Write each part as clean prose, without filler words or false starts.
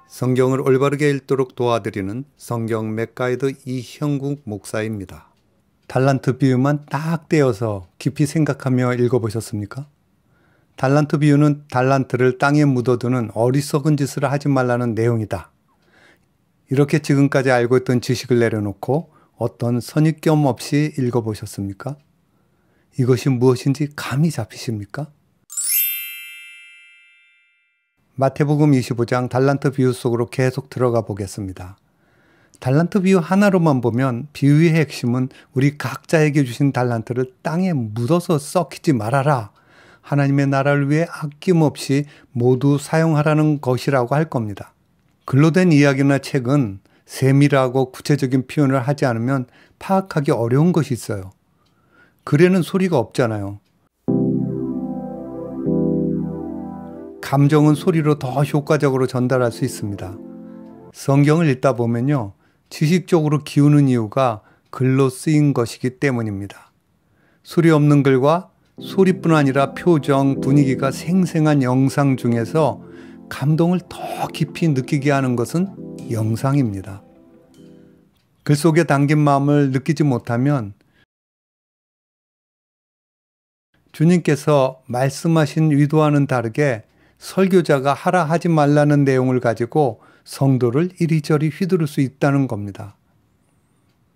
성경을 올바르게 읽도록 도와드리는 성경 맥가이드 이형국 목사입니다. 달란트 비유만 딱 떼어서 깊이 생각하며 읽어보셨습니까? 달란트 비유는 달란트를 땅에 묻어두는 어리석은 짓을 하지 말라는 내용이다. 이렇게 지금까지 알고 있던 지식을 내려놓고 어떤 선입견 없이 읽어보셨습니까? 이것이 무엇인지 감이 잡히십니까? 마태복음 25장 달란트 비유 속으로 계속 들어가 보겠습니다. 달란트 비유 하나로만 보면 비유의 핵심은 우리 각자에게 주신 달란트를 땅에 묻어서 썩히지 말아라. 하나님의 나라를 위해 아낌없이 모두 사용하라는 것이라고 할 겁니다. 글로 된 이야기나 책은 세밀하고 구체적인 표현을 하지 않으면 파악하기 어려운 것이 있어요. 글에는 소리가 없잖아요. 감정은 소리로 더 효과적으로 전달할 수 있습니다. 성경을 읽다 보면요, 지식적으로 기우는 이유가 글로 쓰인 것이기 때문입니다. 소리 없는 글과 소리뿐 아니라 표정, 분위기가 생생한 영상 중에서 감동을 더 깊이 느끼게 하는 것은 영상입니다. 글 속에 담긴 마음을 느끼지 못하면 주님께서 말씀하신 의도와는 다르게 설교자가 하라 하지 말라는 내용을 가지고 성도를 이리저리 휘두를 수 있다는 겁니다.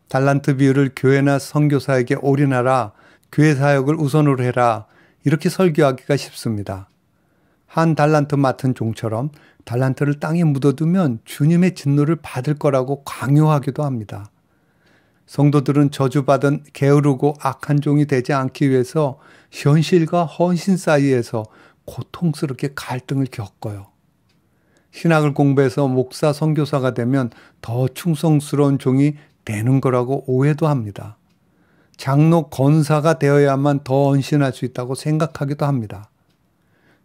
달란트 비유를 교회나 선교사에게 올인하라, 교회 사역을 우선으로 해라, 이렇게 설교하기가 쉽습니다. 한 달란트 맡은 종처럼 달란트를 땅에 묻어두면 주님의 진노를 받을 거라고 강요하기도 합니다. 성도들은 저주받은 게으르고 악한 종이 되지 않기 위해서 현실과 헌신 사이에서 고통스럽게 갈등을 겪어요. 신학을 공부해서 목사, 선교사가 되면 더 충성스러운 종이 되는 거라고 오해도 합니다. 장로, 권사가 되어야만 더 헌신할 수 있다고 생각하기도 합니다.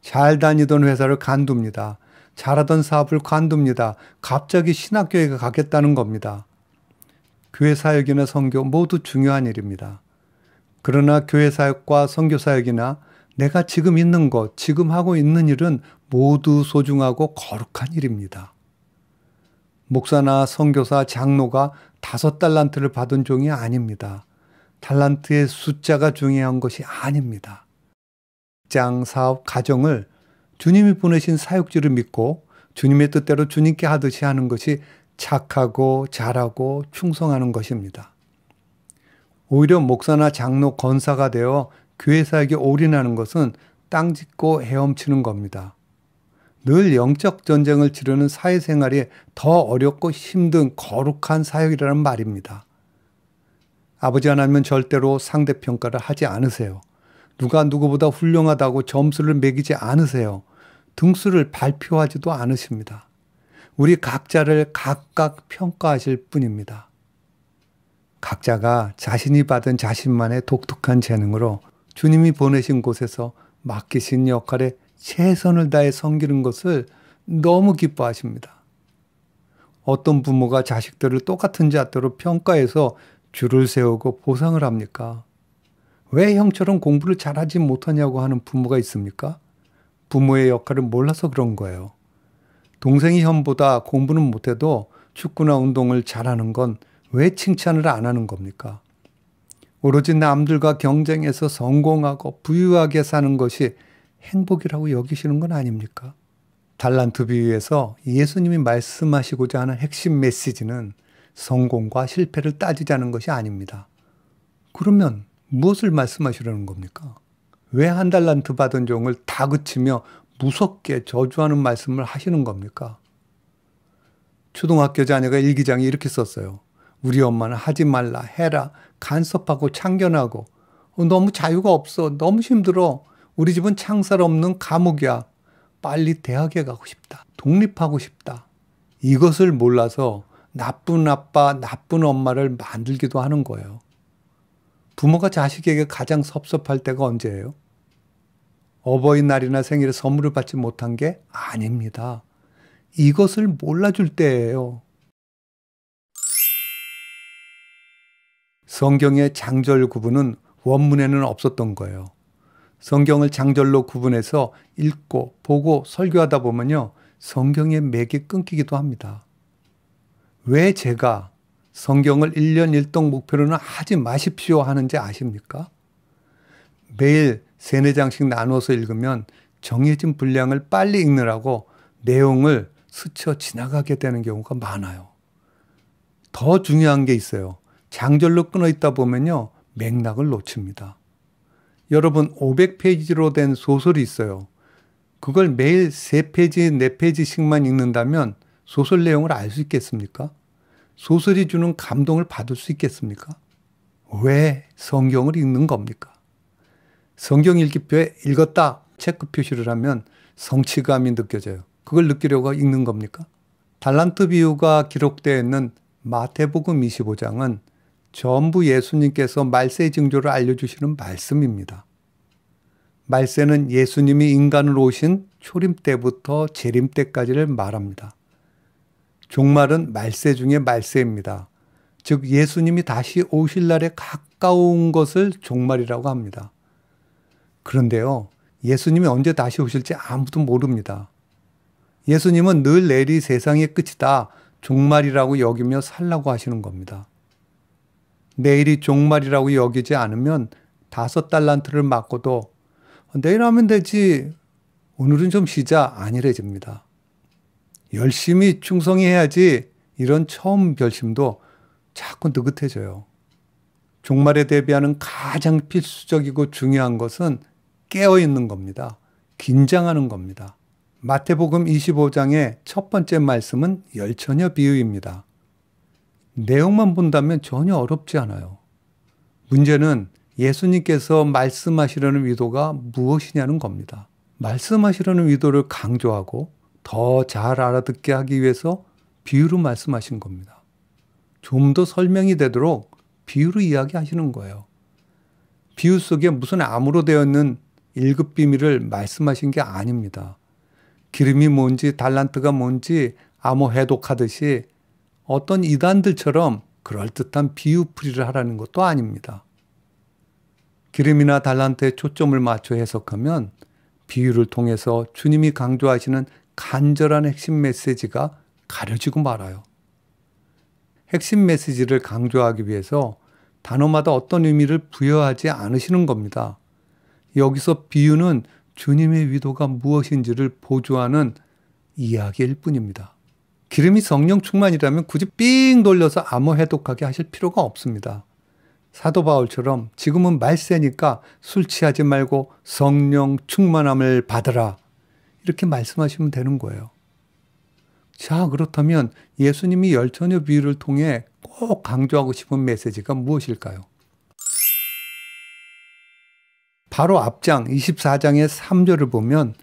잘 다니던 회사를 관둡니다. 잘하던 사업을 관둡니다. 갑자기 신학교에 가겠다는 겁니다. 교회 사역이나 선교 모두 중요한 일입니다. 그러나 교회 사역과 선교 사역이나 내가 지금 있는 것, 지금 하고 있는 일은 모두 소중하고 거룩한 일입니다. 목사나 선교사, 장로가 5달란트를 받은 종이 아닙니다. 달란트의 숫자가 중요한 것이 아닙니다. 직장, 사업, 가정을 주님이 보내신 사역지를 믿고 주님의 뜻대로 주님께 하듯이 하는 것이 착하고 잘하고 충성하는 것입니다. 오히려 목사나 장로, 권사가 되어 교회 사역에 올인하는 것은 땅 짚고 헤엄치는 겁니다. 늘 영적 전쟁을 치르는 사회생활이 더 어렵고 힘든 거룩한 사역이라는 말입니다. 아버지 하나님은 절대로 상대평가를 하지 않으세요. 누가 누구보다 훌륭하다고 점수를 매기지 않으세요. 등수를 발표하지도 않으십니다. 우리 각자를 각각 평가하실 뿐입니다. 각자가 자신이 받은 자신만의 독특한 재능으로 주님이 보내신 곳에서 맡기신 역할에 최선을 다해 섬기는 것을 너무 기뻐하십니다. 어떤 부모가 자식들을 똑같은 잣대로 평가해서 줄을 세우고 보상을 합니까? 왜 형처럼 공부를 잘하지 못하냐고 하는 부모가 있습니까? 부모의 역할을 몰라서 그런 거예요. 동생이 형보다 공부는 못해도 축구나 운동을 잘하는 건 왜 칭찬을 안 하는 겁니까? 오로지 남들과 경쟁해서 성공하고 부유하게 사는 것이 행복이라고 여기시는 건 아닙니까? 달란트 비유에서 예수님이 말씀하시고자 하는 핵심 메시지는 성공과 실패를 따지자는 것이 아닙니다. 그러면 무엇을 말씀하시려는 겁니까? 왜 한 달란트 받은 종을 다그치며 무섭게 저주하는 말씀을 하시는 겁니까? 초등학교 자녀가 일기장에 이렇게 썼어요. 우리 엄마는 하지 말라, 해라, 간섭하고 참견하고 너무 자유가 없어, 너무 힘들어, 우리 집은 창살 없는 감옥이야, 빨리 대학에 가고 싶다, 독립하고 싶다. 이것을 몰라서 나쁜 아빠, 나쁜 엄마를 만들기도 하는 거예요. 부모가 자식에게 가장 섭섭할 때가 언제예요? 어버이날이나 생일에 선물을 받지 못한 게 아닙니다. 이것을 몰라줄 때예요. 성경의 장절 구분은 원문에는 없었던 거예요. 성경을 장절로 구분해서 읽고 보고 설교하다 보면요, 성경의 맥이 끊기기도 합니다. 왜 제가 성경을 1년 1독 목표로는 하지 마십시오 하는지 아십니까? 매일 3, 4장씩 나눠서 읽으면 정해진 분량을 빨리 읽느라고 내용을 스쳐 지나가게 되는 경우가 많아요. 더 중요한 게 있어요. 장절로 끊어 있다 보면요, 맥락을 놓칩니다. 여러분, 500페이지로 된 소설이 있어요. 그걸 매일 3페이지, 4페이지씩만 읽는다면 소설 내용을 알 수 있겠습니까? 소설이 주는 감동을 받을 수 있겠습니까? 왜 성경을 읽는 겁니까? 성경 읽기표에 읽었다 체크 표시를 하면 성취감이 느껴져요. 그걸 느끼려고 읽는 겁니까? 달란트 비유가 기록되어 있는 마태복음 25장은 전부 예수님께서 말세의 징조를 알려주시는 말씀입니다. 말세는 예수님이 인간으로 오신 초림 때부터 재림 때까지를 말합니다. 종말은 말세 중에 말세입니다. 즉 예수님이 다시 오실 날에 가까운 것을 종말이라고 합니다. 그런데요, 예수님이 언제 다시 오실지 아무도 모릅니다. 예수님은 늘 내일이 세상의 끝이다, 종말이라고 여기며 살라고 하시는 겁니다. 내일이 종말이라고 여기지 않으면 5달란트를 맡고도 내일 하면 되지, 오늘은 좀 쉬자, 아니래집니다. 열심히 충성해야지, 이런 처음 결심도 자꾸 느긋해져요. 종말에 대비하는 가장 필수적이고 중요한 것은 깨어있는 겁니다. 긴장하는 겁니다. 마태복음 25장의 첫 번째 말씀은 열처녀 비유입니다. 내용만 본다면 전혀 어렵지 않아요. 문제는 예수님께서 말씀하시려는 의도가 무엇이냐는 겁니다. 말씀하시려는 의도를 강조하고 더 잘 알아듣게 하기 위해서 비유로 말씀하신 겁니다. 좀 더 설명이 되도록 비유로 이야기하시는 거예요. 비유 속에 무슨 암으로 되어 있는 1급 비밀을 말씀하신 게 아닙니다. 기름이 뭔지 달란트가 뭔지 암호 해독하듯이 어떤 이단들처럼 그럴듯한 비유풀이를 하라는 것도 아닙니다. 기름이나 달란트에 초점을 맞춰 해석하면 비유를 통해서 주님이 강조하시는 간절한 핵심 메시지가 가려지고 말아요. 핵심 메시지를 강조하기 위해서 단어마다 어떤 의미를 부여하지 않으시는 겁니다. 여기서 비유는 주님의 의도가 무엇인지를 보조하는 이야기일 뿐입니다. 기름이 성령 충만이라면 굳이 삥 돌려서 암호 해독하게 하실 필요가 없습니다. 사도 바울처럼 지금은 말세니까 술 취하지 말고 성령 충만함을 받으라, 이렇게 말씀하시면 되는 거예요. 자, 그렇다면 예수님이 열처녀 비유를 통해 꼭 강조하고 싶은 메시지가 무엇일까요? 바로 앞장 24장의 3절을 보면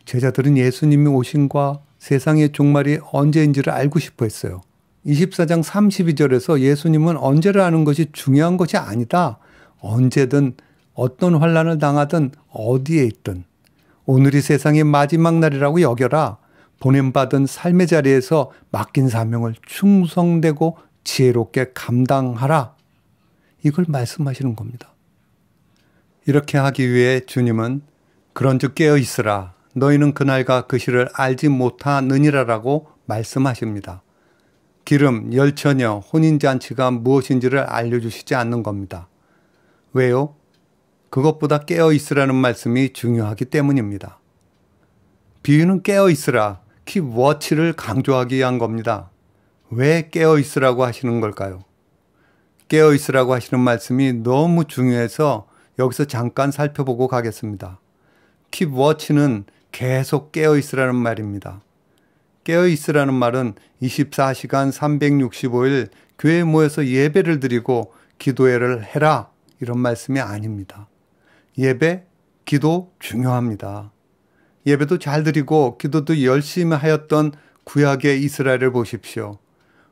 제자들은 예수님이 오심과 세상의 종말이 언제인지를 알고 싶어 했어요. 24장 32절에서 예수님은 언제를 아는 것이 중요한 것이 아니다. 언제든 어떤 환난을 당하든 어디에 있든 오늘이 세상의 마지막 날이라고 여겨라. 보냄받은 삶의 자리에서 맡긴 사명을 충성되고 지혜롭게 감당하라. 이걸 말씀하시는 겁니다. 이렇게 하기 위해 주님은 그런즉 깨어있으라. 너희는 그날과 그 시를 알지 못하느니라라고 말씀하십니다. 기름, 열처녀, 혼인잔치가 무엇인지를 알려주시지 않는 겁니다. 왜요? 그것보다 깨어있으라는 말씀이 중요하기 때문입니다. 비유는 깨어있으라, keep watch를 강조하기 위한 겁니다. 왜 깨어있으라고 하시는 걸까요? 깨어있으라고 하시는 말씀이 너무 중요해서 여기서 잠깐 살펴보고 가겠습니다. keep watch는 계속 깨어있으라는 말입니다. 깨어있으라는 말은 24시간 365일 교회에 모여서 예배를 드리고 기도회를 해라, 이런 말씀이 아닙니다. 예배, 기도 중요합니다. 예배도 잘 드리고 기도도 열심히 하였던 구약의 이스라엘을 보십시오.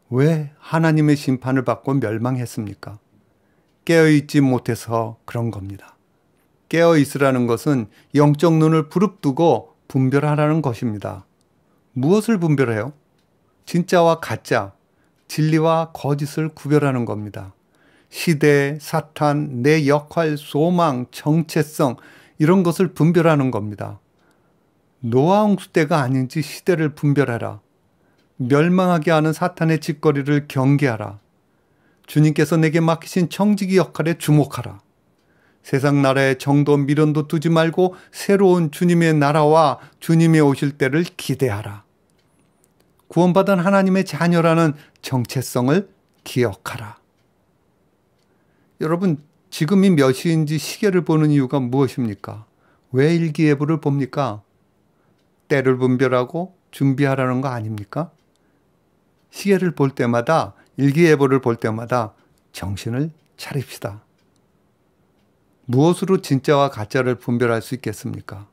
왜 하나님의 심판을 받고 멸망했습니까? 깨어있지 못해서 그런 겁니다. 깨어있으라는 것은 영적 눈을 부릅뜨고 분별하라는 것입니다. 무엇을 분별해요? 진짜와 가짜, 진리와 거짓을 구별하는 겁니다. 시대, 사탄, 내 역할, 소망, 정체성, 이런 것을 분별하는 겁니다. 노아 홍수 때가 아닌지 시대를 분별하라. 멸망하게 하는 사탄의 짓거리를 경계하라. 주님께서 내게 맡기신 청지기 역할에 주목하라. 세상 나라의 정도 미련도 두지 말고 새로운 주님의 나라와 주님의 오실 때를 기대하라. 구원받은 하나님의 자녀라는 정체성을 기억하라. 여러분, 지금이 몇 시인지 시계를 보는 이유가 무엇입니까? 왜 일기예보를 봅니까? 때를 분별하고 준비하라는 거 아닙니까? 시계를 볼 때마다, 일기예보를 볼 때마다 정신을 차립시다. 무엇으로 진짜와 가짜를 분별할 수 있겠습니까?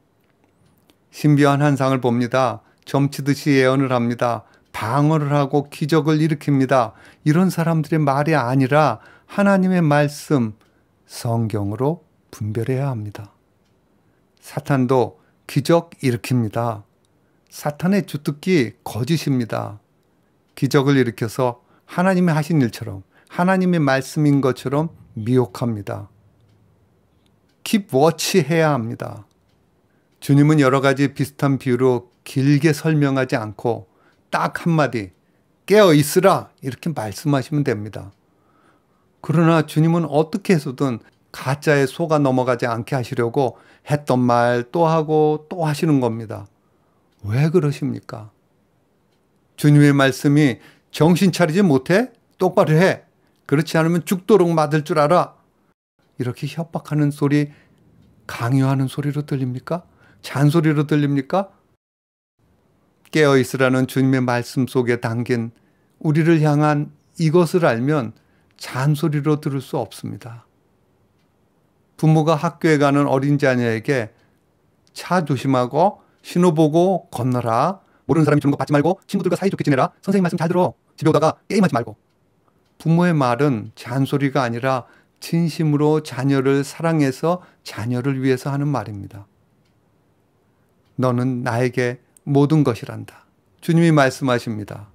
신비한 환상을 봅니다. 점치듯이 예언을 합니다. 방언을 하고 기적을 일으킵니다. 이런 사람들의 말이 아니라 하나님의 말씀, 성경으로 분별해야 합니다. 사탄도 기적 일으킵니다. 사탄의 주특기 거짓입니다. 기적을 일으켜서 하나님이 하신 일처럼, 하나님의 말씀인 것처럼 미혹합니다. Keep watch 해야 합니다. 주님은 여러 가지 비슷한 비유로 길게 설명하지 않고 딱 한마디 깨어 있으라 이렇게 말씀하시면 됩니다. 그러나 주님은 어떻게 해서든 가짜에 속아 넘어가지 않게 하시려고 했던 말 또 하고 또 하시는 겁니다. 왜 그러십니까? 주님의 말씀이 정신 차리지 못해? 똑바로 해. 그렇지 않으면 죽도록 맞을 줄 알아. 이렇게 협박하는 소리, 강요하는 소리로 들립니까? 잔소리로 들립니까? 깨어있으라는 주님의 말씀 속에 담긴 우리를 향한 이것을 알면 잔소리로 들을 수 없습니다. 부모가 학교에 가는 어린 자녀에게 차 조심하고 신호 보고 건너라. 모르는 사람이 주는 거 받지 말고 친구들과 사이좋게 지내라. 선생님 말씀 잘 들어. 집에 오다가 게임하지 말고. 부모의 말은 잔소리가 아니라 진심으로 자녀를 사랑해서 자녀를 위해서 하는 말입니다. 너는 나에게 모든 것이란다. 주님이 말씀하십니다.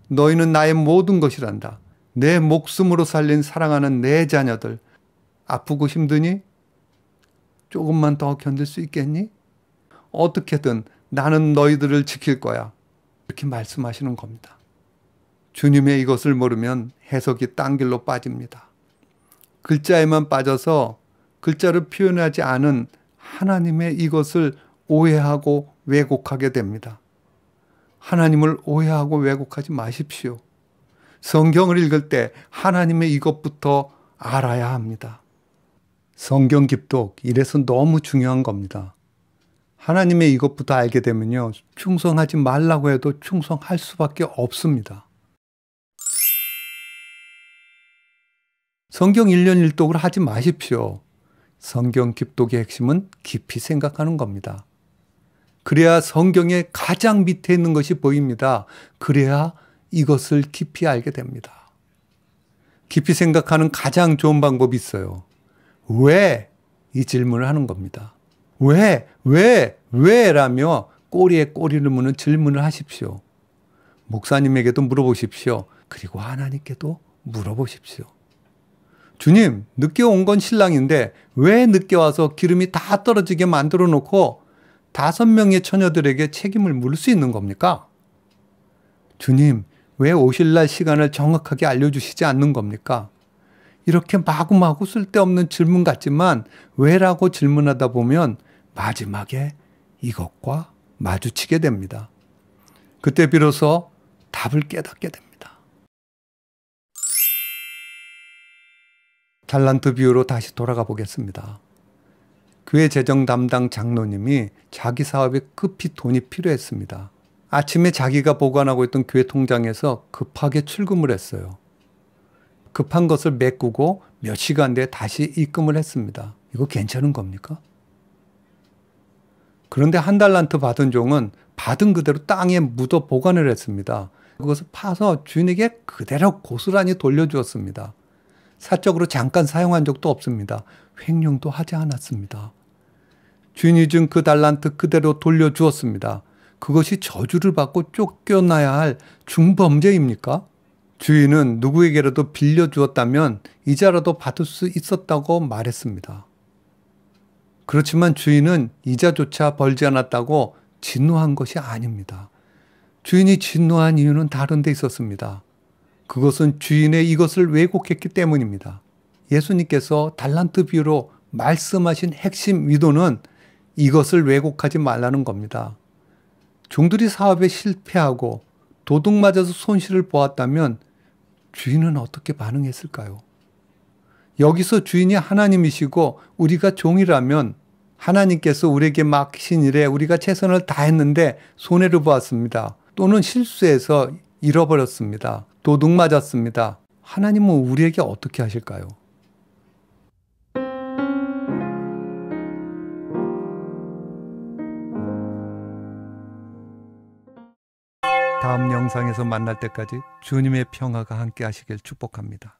너희는 나의 모든 것이란다. 내 목숨으로 살린 사랑하는 내 자녀들. 아프고 힘드니? 조금만 더 견딜 수 있겠니? 어떻게든 나는 너희들을 지킬 거야. 이렇게 말씀하시는 겁니다. 주님의 이것을 모르면 해석이 딴 길로 빠집니다. 글자에만 빠져서 글자를 표현하지 않은 하나님의 이것을 오해하고 왜곡하게 됩니다. 하나님을 오해하고 왜곡하지 마십시오. 성경을 읽을 때 하나님의 이것부터 알아야 합니다. 성경 깁독, 이래서 너무 중요한 겁니다. 하나님의 이것부터 알게 되면요, 충성하지 말라고 해도 충성할 수밖에 없습니다. 성경 1년 1독을 하지 마십시오. 성경 깁독의 핵심은 깊이 생각하는 겁니다. 그래야 성경의 가장 밑에 있는 것이 보입니다. 그래야 이것을 깊이 알게 됩니다. 깊이 생각하는 가장 좋은 방법이 있어요. 왜? 이 질문을 하는 겁니다. 왜? 라며 꼬리에 꼬리를 무는 질문을 하십시오. 목사님에게도 물어보십시오. 그리고 하나님께도 물어보십시오. 주님, 늦게 온 건 신랑인데 왜 늦게 와서 기름이 다 떨어지게 만들어 놓고 5명의 처녀들에게 책임을 물을 수 있는 겁니까? 주님, 왜 오실 날 시간을 정확하게 알려주시지 않는 겁니까? 이렇게 마구마구 쓸데없는 질문 같지만 왜라고 질문하다 보면 마지막에 이것과 마주치게 됩니다. 그때 비로소 답을 깨닫게 됩니다. 달란트 비유로 다시 돌아가 보겠습니다. 교회 재정 담당 장로님이 자기 사업에 급히 돈이 필요했습니다. 아침에 자기가 보관하고 있던 교회 통장에서 급하게 출금을 했어요. 급한 것을 메꾸고 몇 시간 내에 다시 입금을 했습니다. 이거 괜찮은 겁니까? 그런데 한 달란트 받은 종은 받은 그대로 땅에 묻어 보관을 했습니다. 그것을 파서 주인에게 그대로 고스란히 돌려주었습니다. 사적으로 잠깐 사용한 적도 없습니다. 횡령도 하지 않았습니다. 주인이 준 그 달란트 그대로 돌려주었습니다. 그것이 저주를 받고 쫓겨나야 할 중범죄입니까? 주인은 누구에게라도 빌려주었다면 이자라도 받을 수 있었다고 말했습니다. 그렇지만 주인은 이자조차 벌지 않았다고 진노한 것이 아닙니다. 주인이 진노한 이유는 다른 데 있었습니다. 그것은 주인의 이것을 왜곡했기 때문입니다. 예수님께서 달란트 비유로 말씀하신 핵심 의도는 이것을 왜곡하지 말라는 겁니다. 종들이 사업에 실패하고 도둑 맞아서 손실을 보았다면 주인은 어떻게 반응했을까요? 여기서 주인이 하나님이시고 우리가 종이라면 하나님께서 우리에게 맡기신 일에 우리가 최선을 다했는데 손해를 보았습니다. 또는 실수해서 잃어버렸습니다. 도둑 맞았습니다. 하나님은 우리에게 어떻게 하실까요? 다음 영상에서 만날 때까지 주님의 평화가 함께 하시길 축복합니다.